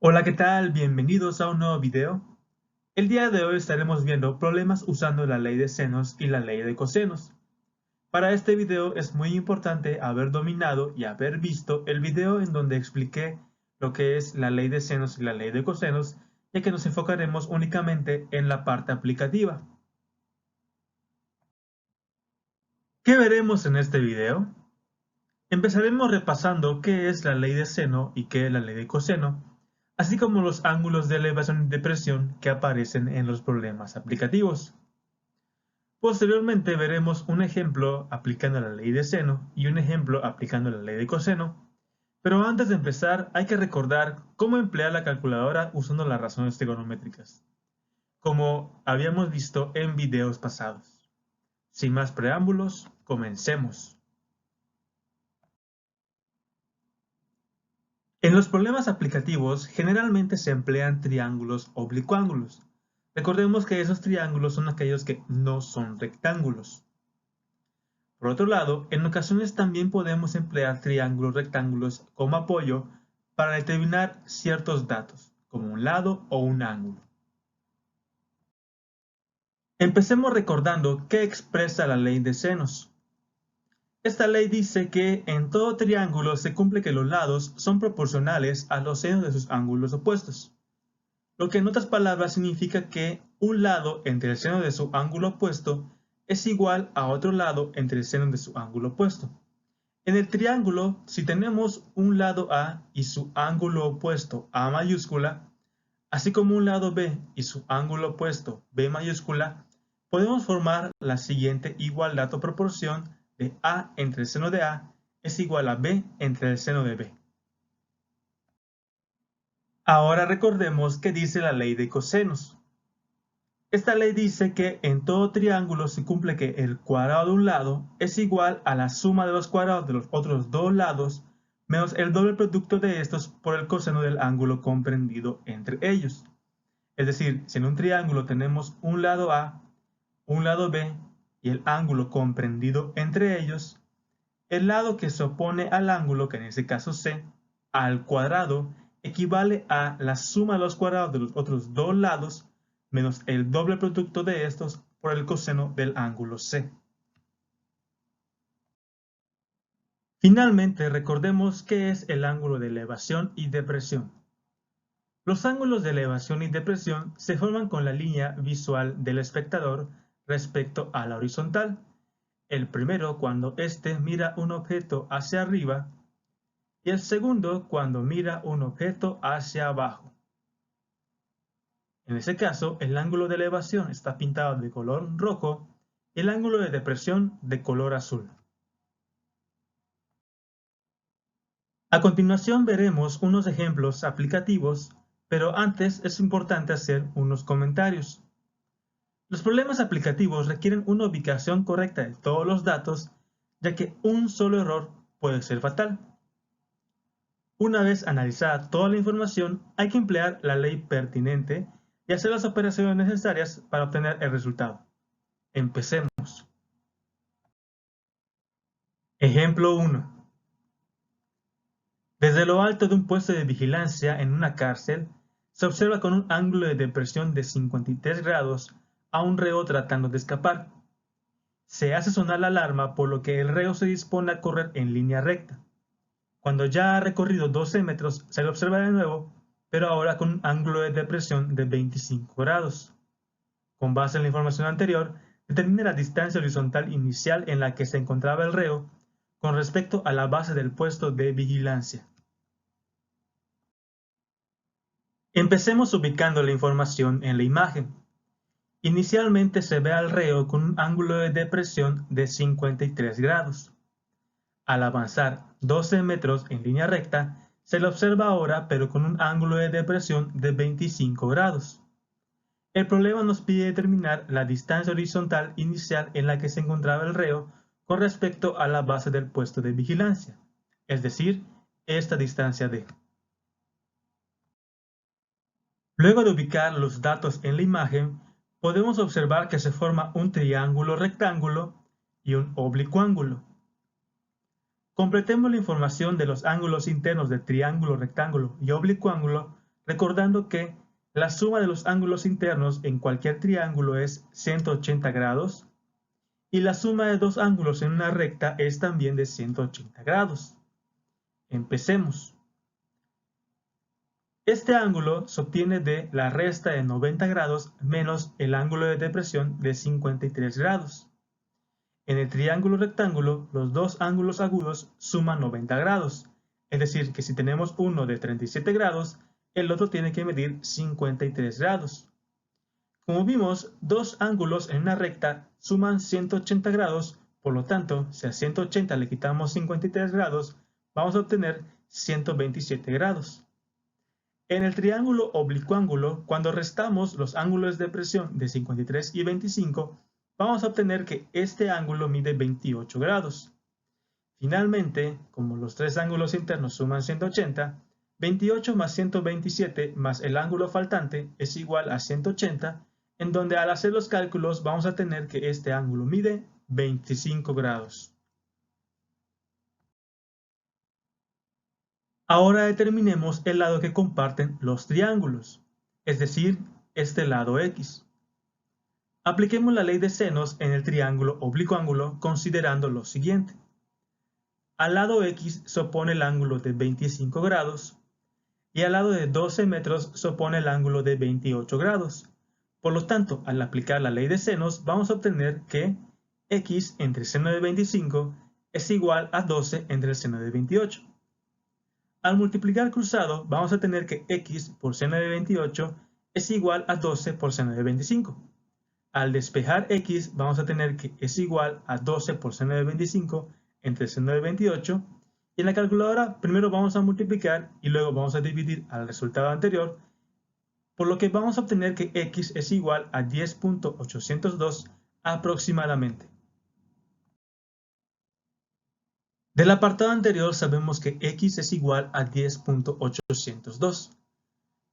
Hola, ¿qué tal? Bienvenidos a un nuevo video. El día de hoy estaremos viendo problemas usando la ley de senos y la ley de cosenos. Para este video es muy importante haber dominado y haber visto el video en donde expliqué lo que es la ley de senos y la ley de cosenos, ya que nos enfocaremos únicamente en la parte aplicativa. ¿Qué veremos en este video? Empezaremos repasando qué es la ley de seno y qué es la ley de coseno, así como los ángulos de elevación y depresión que aparecen en los problemas aplicativos. Posteriormente veremos un ejemplo aplicando la ley de seno y un ejemplo aplicando la ley de coseno, pero antes de empezar hay que recordar cómo emplear la calculadora usando las razones trigonométricas, como habíamos visto en videos pasados. Sin más preámbulos, comencemos. En los problemas aplicativos generalmente se emplean triángulos oblicuángulos. Recordemos que esos triángulos son aquellos que no son rectángulos. Por otro lado, en ocasiones también podemos emplear triángulos rectángulos como apoyo para determinar ciertos datos, como un lado o un ángulo. Empecemos recordando qué expresa la ley de senos. Esta ley dice que en todo triángulo se cumple que los lados son proporcionales a los senos de sus ángulos opuestos. Lo que en otras palabras significa que un lado entre el seno de su ángulo opuesto es igual a otro lado entre el seno de su ángulo opuesto. En el triángulo, si tenemos un lado A y su ángulo opuesto A mayúscula, así como un lado B y su ángulo opuesto B mayúscula, podemos formar la siguiente igualdad o proporción de A entre el seno de A es igual a B entre el seno de B. Ahora recordemos qué dice la ley de cosenos. Esta ley dice que en todo triángulo se cumple que el cuadrado de un lado es igual a la suma de los cuadrados de los otros dos lados menos el doble producto de estos por el coseno del ángulo comprendido entre ellos. Es decir, si en un triángulo tenemos un lado A, un lado B y el ángulo comprendido entre ellos, el lado que se opone al ángulo, que en este caso C, al cuadrado, equivale a la suma de los cuadrados de los otros dos lados menos el doble producto de estos por el coseno del ángulo C. Finalmente, recordemos qué es el ángulo de elevación y depresión. Los ángulos de elevación y depresión se forman con la línea visual del espectador respecto a la horizontal. El primero cuando éste mira un objeto hacia arriba y el segundo cuando mira un objeto hacia abajo. En ese caso, el ángulo de elevación está pintado de color rojo y el ángulo de depresión de color azul. A continuación veremos unos ejemplos aplicativos, pero antes es importante hacer unos comentarios. Los problemas aplicativos requieren una ubicación correcta de todos los datos, ya que un solo error puede ser fatal. Una vez analizada toda la información, hay que emplear la ley pertinente y hacer las operaciones necesarias para obtener el resultado. Empecemos. Ejemplo 1. Desde lo alto de un puesto de vigilancia en una cárcel, se observa con un ángulo de depresión de 53 grados a un reo tratando de escapar. Se hace sonar la alarma por lo que el reo se dispone a correr en línea recta. Cuando ya ha recorrido 12 metros, se le observa de nuevo, pero ahora con un ángulo de depresión de 25 grados. Con base en la información anterior, determine la distancia horizontal inicial en la que se encontraba el reo con respecto a la base del puesto de vigilancia. Empecemos ubicando la información en la imagen. Inicialmente se ve al reo con un ángulo de depresión de 53 grados. Al avanzar 12 metros en línea recta, se le observa ahora pero con un ángulo de depresión de 25 grados. El problema nos pide determinar la distancia horizontal inicial en la que se encontraba el reo con respecto a la base del puesto de vigilancia, es decir, esta distancia d. Luego de ubicar los datos en la imagen, podemos observar que se forma un triángulo rectángulo y un oblicuángulo. Completemos la información de los ángulos internos del triángulo rectángulo y oblicuángulo recordando que la suma de los ángulos internos en cualquier triángulo es 180 grados y la suma de dos ángulos en una recta es también de 180 grados. Empecemos. Este ángulo se obtiene de la resta de 90 grados menos el ángulo de depresión de 53 grados. En el triángulo rectángulo, los dos ángulos agudos suman 90 grados, es decir, que si tenemos uno de 37 grados, el otro tiene que medir 53 grados. Como vimos, dos ángulos en una recta suman 180 grados, por lo tanto, si a 180 le quitamos 53 grados, vamos a obtener 127 grados. En el triángulo oblicuángulo, cuando restamos los ángulos de depresión de 53 y 25, vamos a obtener que este ángulo mide 28 grados. Finalmente, como los tres ángulos internos suman 180, 28 más 127 más el ángulo faltante es igual a 180, en donde al hacer los cálculos vamos a tener que este ángulo mide 25 grados. Ahora determinemos el lado que comparten los triángulos, es decir, este lado X. Apliquemos la ley de senos en el triángulo oblicuángulo considerando lo siguiente. Al lado X se opone el ángulo de 25 grados y al lado de 12 metros se opone el ángulo de 28 grados. Por lo tanto, al aplicar la ley de senos vamos a obtener que X entre el seno de 25 es igual a 12 entre el seno de 28. Al multiplicar cruzado, vamos a tener que x por seno de 28 es igual a 12 por seno de 25. Al despejar x, vamos a tener que es igual a 12 por seno de 25 entre el seno de 28. Y en la calculadora, primero vamos a multiplicar y luego vamos a dividir al resultado anterior, por lo que vamos a obtener que x es igual a 10.802 aproximadamente. Del apartado anterior sabemos que x es igual a 10.802.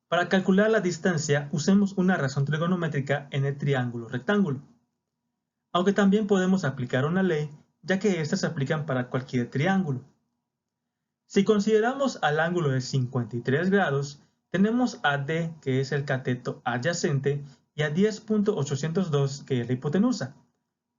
Para calcular la distancia usemos una razón trigonométrica en el triángulo rectángulo. Aunque también podemos aplicar una ley, ya que estas se aplican para cualquier triángulo. Si consideramos al ángulo de 53 grados, tenemos a D, que es el cateto adyacente, y a 10.802, que es la hipotenusa.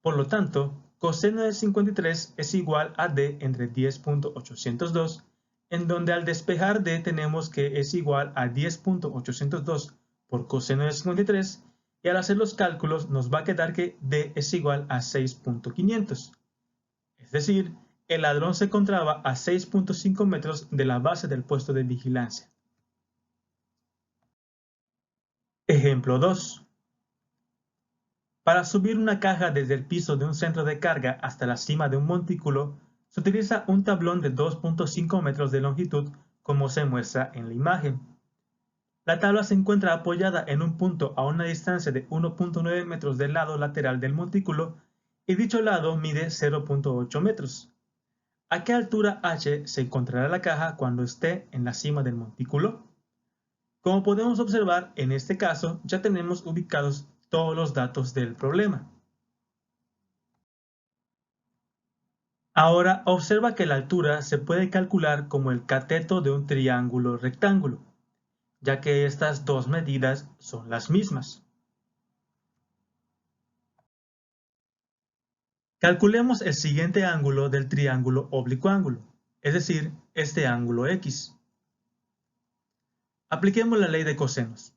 Por lo tanto, coseno de 53 es igual a D entre 10.802, en donde al despejar D tenemos que es igual a 10.802 por coseno de 53, y al hacer los cálculos nos va a quedar que D es igual a 6.500. Es decir, el ladrón se encontraba a 6.5 metros de la base del puesto de vigilancia. Ejemplo 2. Para subir una caja desde el piso de un centro de carga hasta la cima de un montículo, se utiliza un tablón de 2.5 metros de longitud, como se muestra en la imagen. La tabla se encuentra apoyada en un punto a una distancia de 1.9 metros del lado lateral del montículo y dicho lado mide 0.8 metros. ¿A qué altura h se encontrará la caja cuando esté en la cima del montículo? Como podemos observar, en este caso ya tenemos ubicados todos los datos del problema. Ahora observa que la altura se puede calcular como el cateto de un triángulo rectángulo, ya que estas dos medidas son las mismas. Calculemos el siguiente ángulo del triángulo oblicuángulo, es decir, este ángulo X. Apliquemos la ley de cosenos.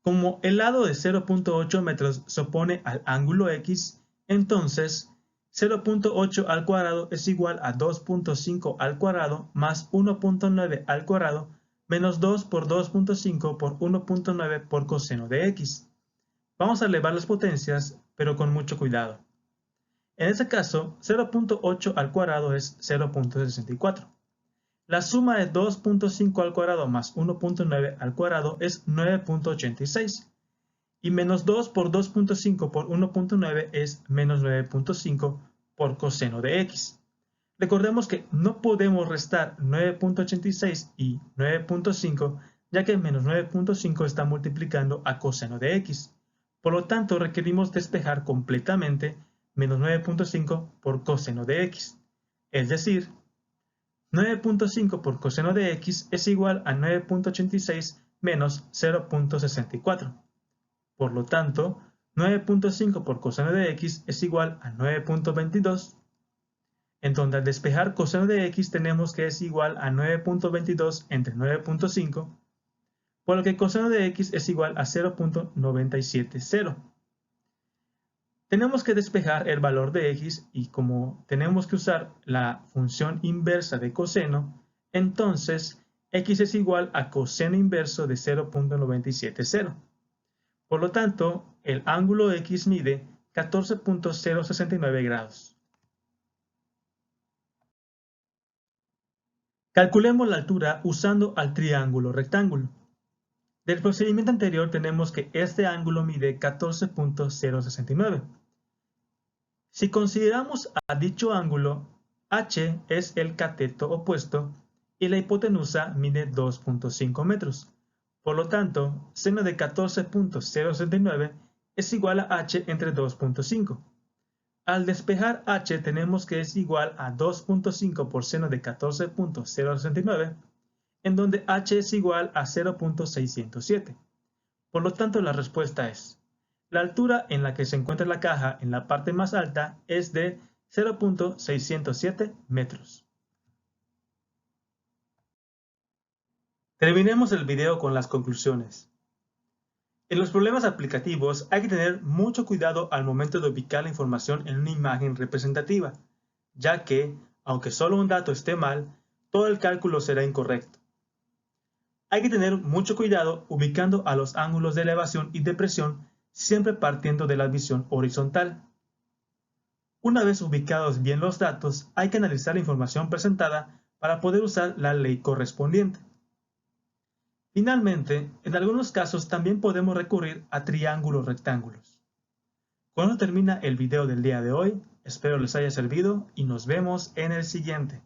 Como el lado de 0.8 metros se opone al ángulo X, entonces 0.8 al cuadrado es igual a 2.5 al cuadrado más 1.9 al cuadrado menos 2 por 2.5 por 1.9 por coseno de X. Vamos a elevar las potencias, pero con mucho cuidado. En este caso, 0.8 al cuadrado es 0.64. La suma de 2.5 al cuadrado más 1.9 al cuadrado es 9.86. Y menos 2 por 2.5 por 1.9 es menos 9.5 por coseno de X. Recordemos que no podemos restar 9.86 y 9.5, ya que menos 9.5 está multiplicando a coseno de X. Por lo tanto, requerimos despejar completamente menos 9.5 por coseno de X. Es decir, 9.5 por coseno de X es igual a 9.86 menos 0.64. Por lo tanto, 9.5 por coseno de x es igual a 9.22, en donde al despejar coseno de x tenemos que es igual a 9.22 entre 9.5, por lo que coseno de x es igual a 0.970. Tenemos que despejar el valor de x y como tenemos que usar la función inversa de coseno, entonces x es igual a coseno inverso de 0.970. Por lo tanto, el ángulo x mide 14.069 grados. Calculemos la altura usando al triángulo rectángulo. Del procedimiento anterior tenemos que este ángulo mide 14.069. Si consideramos a dicho ángulo, h es el cateto opuesto y la hipotenusa mide 2.5 metros. Por lo tanto, seno de 14.069 es igual a h entre 2.5. Al despejar h tenemos que es igual a 2.5 por seno de 14.069, en donde h es igual a 0.607. Por lo tanto, la respuesta es: la altura en la que se encuentra la caja en la parte más alta es de 0.607 metros. Terminemos el video con las conclusiones. En los problemas aplicativos hay que tener mucho cuidado al momento de ubicar la información en una imagen representativa, ya que, aunque solo un dato esté mal, todo el cálculo será incorrecto. Hay que tener mucho cuidado ubicando a los ángulos de elevación y depresión siempre partiendo de la visión horizontal. Una vez ubicados bien los datos, hay que analizar la información presentada para poder usar la ley correspondiente. Finalmente, en algunos casos también podemos recurrir a triángulos rectángulos. Con esto termina el video del día de hoy, espero les haya servido y nos vemos en el siguiente.